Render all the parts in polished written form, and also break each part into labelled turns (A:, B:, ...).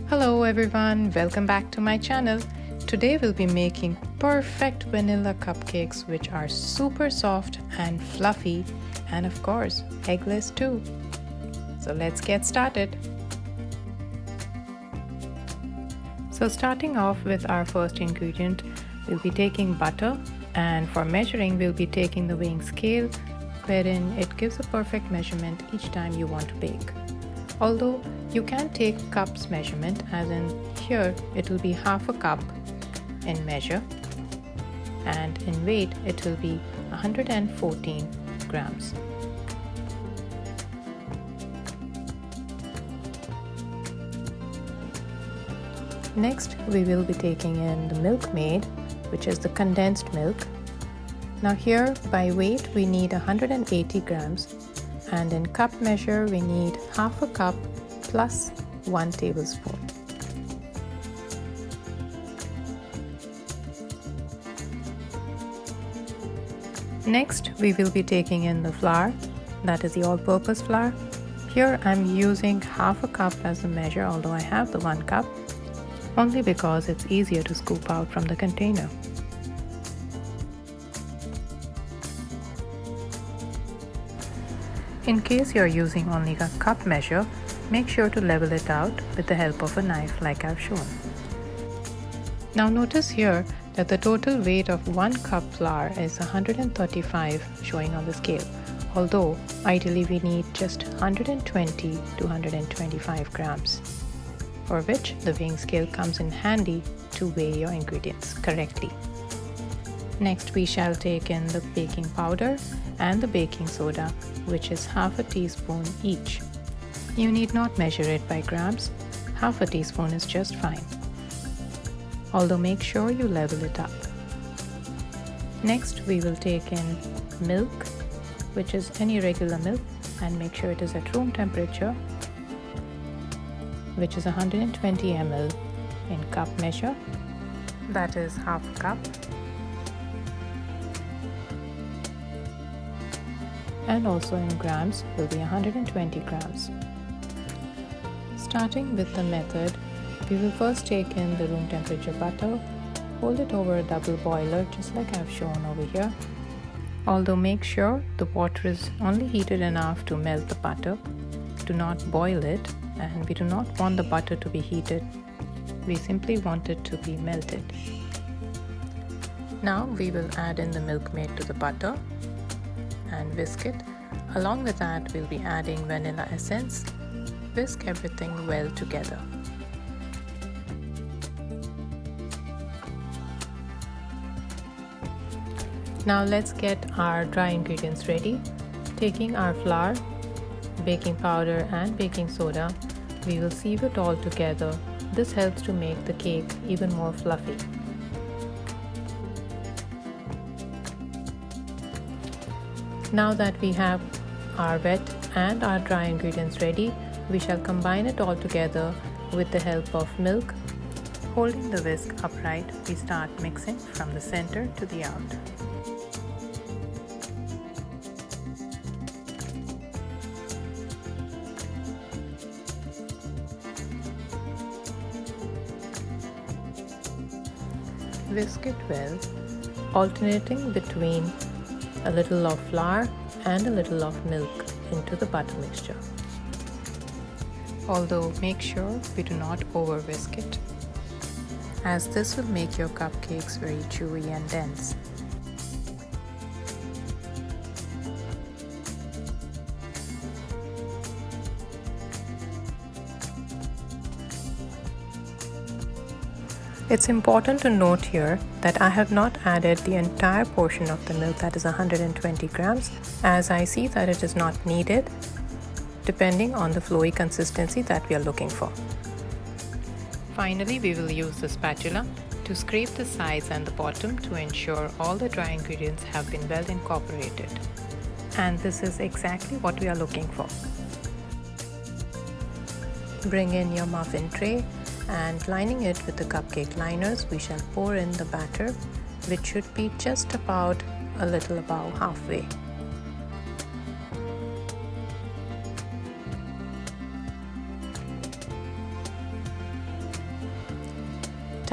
A: Hello everyone, welcome back to my channel. Today we'll be making perfect vanilla cupcakes which are super soft and fluffy and of course eggless too. So let's get started. So starting off with our first ingredient, we'll be taking butter, and for measuring we'll be taking the weighing scale wherein it gives a perfect measurement each time you want to bake. Although you can take cups measurement, as in here it will be half a cup in measure and in weight it will be 114 grams. Next we will be taking in the milk maid, which is the condensed milk. Now here by weight we need 180 grams. And in cup measure we need half a cup plus 1 tablespoon. Next we will be taking in the flour, that is the all-purpose flour. Here I'm using half a cup as the measure, although I have the 1 cup, only because it's easier to scoop out from the container. In case you're using only a cup measure, make sure to level it out with the help of a knife like I've shown. Now notice here that the total weight of 1 cup flour is 135 showing on the scale, although ideally we need just 120 to 125 grams, for which the weighing scale comes in handy to weigh your ingredients correctly. Next we shall take in the baking powder and the baking soda, which is half a teaspoon each. You need not measure it by grams, half a teaspoon is just fine. Although make sure you level it up. Next we will take in milk, which is any regular milk, and make sure it is at room temperature, which is 120 ml in cup measure, that is half a cup. And also in grams will be 120 grams. Starting with the method, we will first take in the room temperature butter, hold it over a double boiler just like I've shown over here. Although make sure the water is only heated enough to melt the butter. Do not boil it, and we do not want the butter to be heated. We simply want it to be melted. Now we will add in the milk maid to the butter and whisk it. Along with that we'll be adding vanilla essence. Whisk everything well together. Now let's get our dry ingredients ready. Taking our flour, baking powder and baking soda, we will sieve it all together. This helps to make the cake even more fluffy. Now that we have our wet and our dry ingredients ready, we shall combine it all together with the help of milk. Holding the whisk upright, we start mixing from the center to the out. Whisk it well, alternating between a little of flour and a little of milk into the butter mixture. Although make sure we do not over whisk it, as this will make your cupcakes very chewy and dense. It's important to note here that I have not added the entire portion of the milk, that is 120 grams, as I see that it is not needed, depending on the flowy consistency that we are looking for. Finally, we will use the spatula to scrape the sides and the bottom to ensure all the dry ingredients have been well incorporated. And this is exactly what we are looking for. Bring in your muffin tray, and lining it with the cupcake liners, we shall pour in the batter, which should be just about a little above halfway.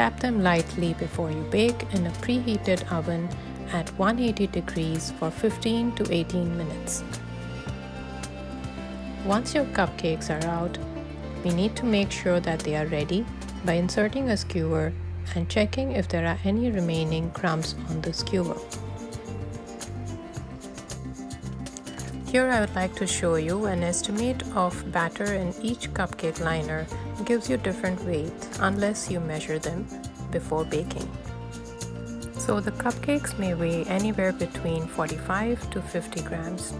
A: Tap them lightly before you bake in a preheated oven at 180 degrees for 15 to 18 minutes. Once your cupcakes are out, we need to make sure that they are ready by inserting a skewer and checking if there are any remaining crumbs on the skewer. Here I would like to show you an estimate of batter in each cupcake liner. It gives you different weights unless you measure them before baking. So the cupcakes may weigh anywhere between 45 to 50 grams.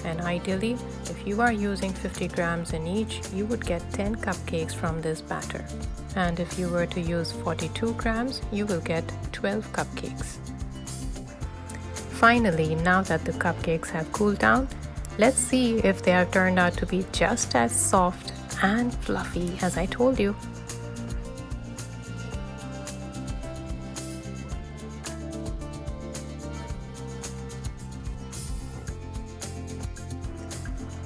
A: And ideally, if you are using 50 grams in each, you would get 10 cupcakes from this batter. And if you were to use 42 grams, you will get 12 cupcakes. Finally, now that the cupcakes have cooled down, let's see if they have turned out to be just as soft and fluffy as I told you.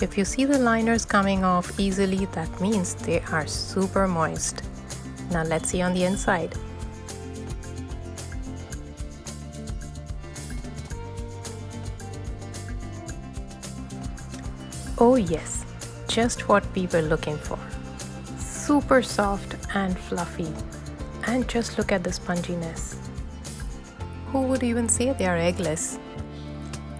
A: If you see the liners coming off easily, that means they are super moist. Now let's see on the inside. Oh yes, just what we were looking for. Super soft and fluffy. And just look at the sponginess. Who would even say they are eggless?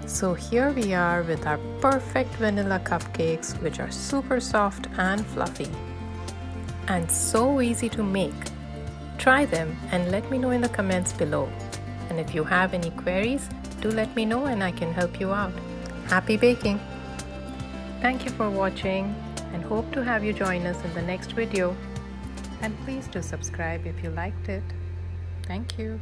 A: So here we are with our perfect vanilla cupcakes, which are super soft and fluffy. And so easy to make. Try them and let me know in the comments below. And if you have any queries, do let me know and I can help you out. Happy baking! Thank you for watching and hope to have you join us in the next video. And please do subscribe if you liked it. Thank you.